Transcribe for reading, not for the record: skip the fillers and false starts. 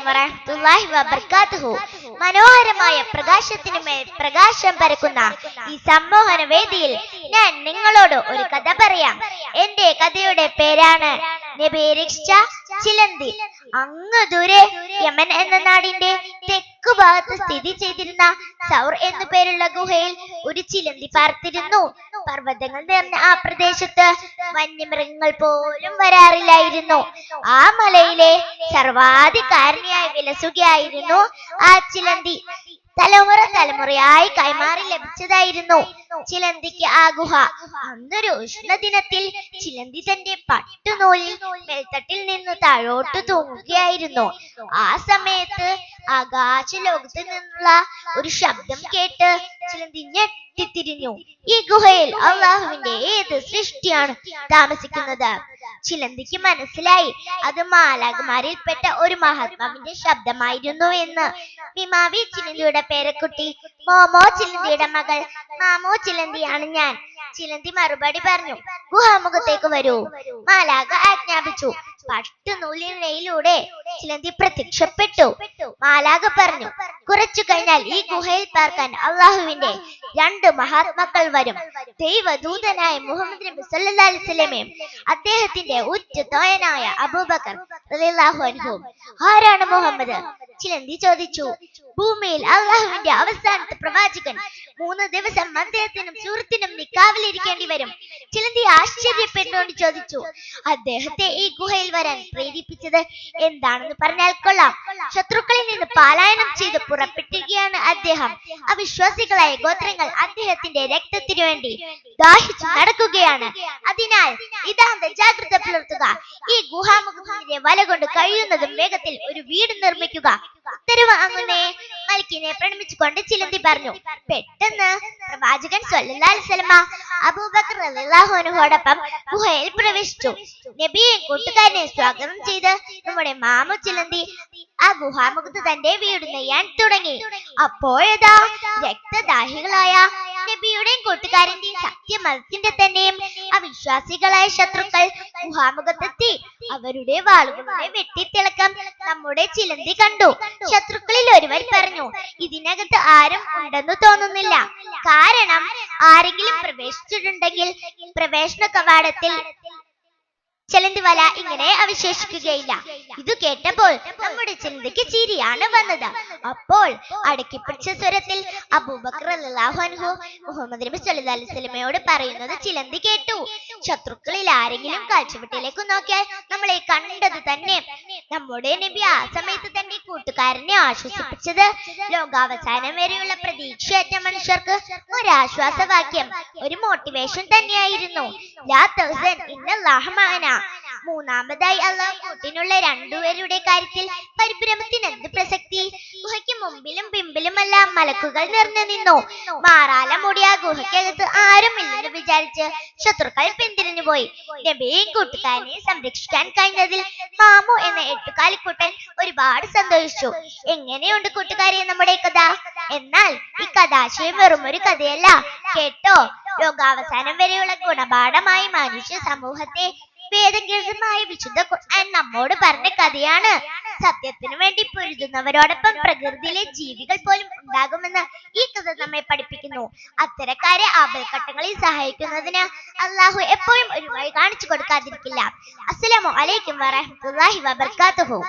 വറഹ്മത്തുള്ളാഹി വബറകാതുഹു. മനോഹരമായ പ്രകാശത്തിനുമേൽ പ്രകാശം പരക്കുന്ന ഈ സമ്മോഹന വേദിയിൽ ഞാൻ നിങ്ങളോട് ഒരു കഥ പറയാം. എന്റെ കഥയുടെ പേരാണ് നബിയെ രക്ഷിച്ച ചിലന്തി. അങ്ങ് ദൂരെ യമൻ എന്ന നാടിന്റെ തെക്കു ഭാഗത്ത് സ്ഥിതി ചെയ്തിരുന്ന സൗർ എന്നു പേരുള്ള ഗുഹയിൽ ഒരു ചിലന്തി പാർത്തിരുന്നു. പർവ്വതങ്ങൾ നിറഞ്ഞ ആ പ്രദേശത്ത് വന്യമൃഗങ്ങൾ പോലും വരാറില്ലായിരുന്നു. ആ മലയിലെ സർവാധികാരിണിയായി വിലസുകയായിരുന്നു ആ ചിലന്തി. തലമുറയായി കൈമാറി ലഭിച്ചതായിരുന്നു ചിലന്തിക്ക് ആ ഗുഹ. അന്നൊരു ഉഷ്ണദിനത്തിൽ ചിലന്തി തന്റെ പട്ടുനൂലിൽ മേൽത്തട്ടിൽ നിന്ന് താഴോട്ട് തൂങ്ങുകയായിരുന്നു. ആ സമയത്ത് ആകാശ ലോകത്ത് നിന്നുള്ള ഒരു ശബ്ദം കേട്ട് ചിലന്തി ഞെട്ടിത്തിരിഞ്ഞു. ഈ ഗുഹയിൽ അള്ളാഹുവിന്റെ ഏത് സൃഷ്ടിയാണ് താമസിക്കുന്നത്? ചിലന്തിക്ക് മനസ്സിലായി അത് മാലാഖമാരിൽപ്പെട്ട ഒരു മഹാത്മാവിന്റെ ശബ്ദമായിരുന്നു എന്ന്. മിമാവി ചിലന്തിയുടെ പേരക്കുട്ടി മോമോ ചിലന്തിയുടെ മകൾ മാമോ ചിലന്തിയാണ് ഞാൻ. ചിലന്തി മറുപടി പറഞ്ഞു. ഗുഹാമുഖത്തേക്ക് വരൂ, മാലാഖ ആജ്ഞാപിച്ചു. പട്ടുനൂലിലൂടെ ചിലന്തി പ്രത്യക്ഷപ്പെട്ടു. മാലാഖ പറഞ്ഞു, കുറച്ചു കഴിഞ്ഞാൽ ഈ ഗുഹയിൽ പാർക്കാൻ അള്ളാഹുവിന്റെ 2 മഹാത്മാക്കൾ വരും. ദൈവദൂതനായ മുഹമ്മദ് നബി സല്ലല്ലാഹു അലൈഹി വസല്ലമയും അദ്ദേഹത്തിന്റെ ഉറ്റതോഴനായ അബൂബക്കർ റളിയല്ലാഹു അൻഹു. ആരാണ് മുഹമ്മദ്? ചിലന്തി ചോദിച്ചു. ഭൂമിയിൽ അള്ളാഹുവിന്റെ അവസാനത്തെ പ്രവാചകൻ. 3 ദിവസം അദ്ദേഹത്തിനും സുഹൃത്തിനും നിക്കാവിലിരിക്കേണ്ടി വരും. ചിലന്തി ആശ്ചര്യപ്പെട്ടുകൊണ്ട് ചോദിച്ചു, അദ്ദേഹത്തെ ഈ ഗുഹയിൽ വരാൻ പ്രേരിപ്പിച്ചത് എന്താണെന്ന് പറഞ്ഞാൽ കൊള്ളാം. ശത്രുക്കളിൽ നിന്ന് പലായനം ചെയ്ത് പുറപ്പെട്ടിരിക്കുകയാണ് അദ്ദേഹം. അവിശ്വാസികളായ ഗോത്രങ്ങൾ അദ്ദേഹത്തിന്റെ രക്തത്തിനു വേണ്ടി ദാഹിച്ചു നടക്കുകയാണ്. അതിനാൽ ഇതാന്ത ജാഗ്രത പുലർത്തുക. ഈ ഗുഹാമുഖത്തിന്റെ വല കൊണ്ട് കഴിയുന്നതും വേഗത്തിൽ ഒരു വീട് നിർമ്മിക്കുക. ഉത്തരവ് അങ്ങുന്നേ, മലിക്കിനെ പ്രണമിച്ചുകൊണ്ട് ചിലന്തി പറഞ്ഞു. പെട്ടെന്ന് പ്രവാചകൻ സ്വല്ലല്ലാഹു അലൈഹി വസല്ലമ അബൂബക്കർ റളിയല്ലാഹു അൻഹുവോടൊപ്പം ഗുഹയിൽ പ്രവേശിച്ചു. നബിയെ കൂട്ടുകാരനെ സ്വാഗതം ചെയ്ത് നമ്മുടെ മാമു ചിലന്തി ആ ഗുഹാമുഖത്ത് തന്റെ വീട് നെയ്യാൻ തുടങ്ങി. അപ്പോഴതാ രക്തദാഹികളായ നബിയുടെയും കൂട്ടുകാരന്റെയും സത്യമതത്തിന്റെ തന്നെയും അവിശ്വാസികളായ ശത്രുക്കൾ ഗുഹാമുഖത്തെത്തി. അവരുടെ വാളുകളുടെ വെട്ടിത്തിളക്കം നമ്മുടെ ചിലന്തി കണ്ടു. ശത്രുക്കളിൽ ഒരുവർ പറഞ്ഞു, ഇതിനകത്ത് ആരും ഉണ്ടെന്ന് തോന്നുന്നില്ല. കാരണം ആരെങ്കിലും പ്രവേശിച്ചിട്ടുണ്ടെങ്കിൽ പ്രവേശന കവാടത്തിൽ ചിലന്തി വല ഇങ്ങനെ അവശേഷിക്കുകയില്ല. ഇത് കേട്ടപ്പോൾ നമ്മുടെ ചിലന്തിക്ക് ചിരിയാണ് വന്നത്. അപ്പോൾ അടക്കിപ്പിടിച്ച സ്വരത്തിൽ അബൂബക്കർ റളിയല്ലാഹു അൻഹു മുഹമ്മദ് നബി സല്ലല്ലാഹു അലൈഹി വസല്ലമയോട് പറയുന്നത് ചിലന്തി കേട്ടു. ശത്രുക്കളിൽ ആരെങ്കിലും കാഴ്ചവെട്ടിലേക്ക് നോക്കിയാൽ നമ്മളെ കണ്ടത് തന്നെ. നമ്മുടെ നബി ആ സമയത്ത് തന്റെ കൂട്ടുകാരനെ ആശ്വസിപ്പിച്ചത് ലോകാവസാനം വരെയുള്ള പ്രതീക്ഷയറ്റ മനുഷ്യർക്ക് ഒരാശ്വാസവാക്യം, ഒരു മോട്ടിവേഷൻ തന്നെയായിരുന്നു. ലാ തഹ്സൻ ഇന്നല്ലാഹ മഅനാ. മൂന്നാമതായി അള്ളാഹു കൂട്ടിനുള്ള 2 പേരുടെ കാര്യത്തിൽ പരിഭ്രമത്തിന് എന്ത് പ്രസക്തി? ഗുഹയ്ക്ക് മുമ്പിലും പിമ്പിലുമെല്ലാം മലക്കുകൾ നിറഞ്ഞു നിന്നു. മാറാല മൂടിയ ഗുഹയ്ക്കകത്ത് ആരുമില്ലെന്ന് വിചാരിച്ച് ശത്രുക്കൾ പിന്തിരിഞ്ഞു പോയി. നബിയെയും കൂട്ടുകാരനെയും സംരക്ഷിക്കാൻ കഴിഞ്ഞതിൽ മാമു എന്ന 8കാലിക്കുട്ടൻ ഒരുപാട് സന്തോഷിച്ചു. എങ്ങനെയുണ്ട് കൂട്ടുകാരെ നമ്മുടെ കഥ? എന്നാൽ ഈ കഥാശയം വെറും ഒരു കഥയല്ല കേട്ടോ. ലോകാവസാനം വരെയുള്ള ഗുണപാഠമായി മനുഷ്യ സമൂഹത്തെ വേദഗ്രന്ഥമായ വിശുദ്ധ ഖുർആൻ നമ്മോട് പറഞ്ഞ കഥയാണ്. സത്യത്തിനു വേണ്ടി പൊരുതുന്നവരോടൊപ്പം പ്രകൃതിയിലെ ജീവികൾ പോലും ഉണ്ടാകുമെന്ന് ഈ കഥ നമ്മെ പഠിപ്പിക്കുന്നു. അത്തരക്കാരെ ആപൽഘട്ടങ്ങളിൽ സഹായിക്കുന്നതിന് അള്ളാഹു എപ്പോഴും ഒരു വഴി കാണിച്ചു കൊടുക്കാതിരിക്കില്ല. അസ്സലാമു അലൈക്കും വറഹ്മത്തുള്ളാഹി വബറകാതുഹു.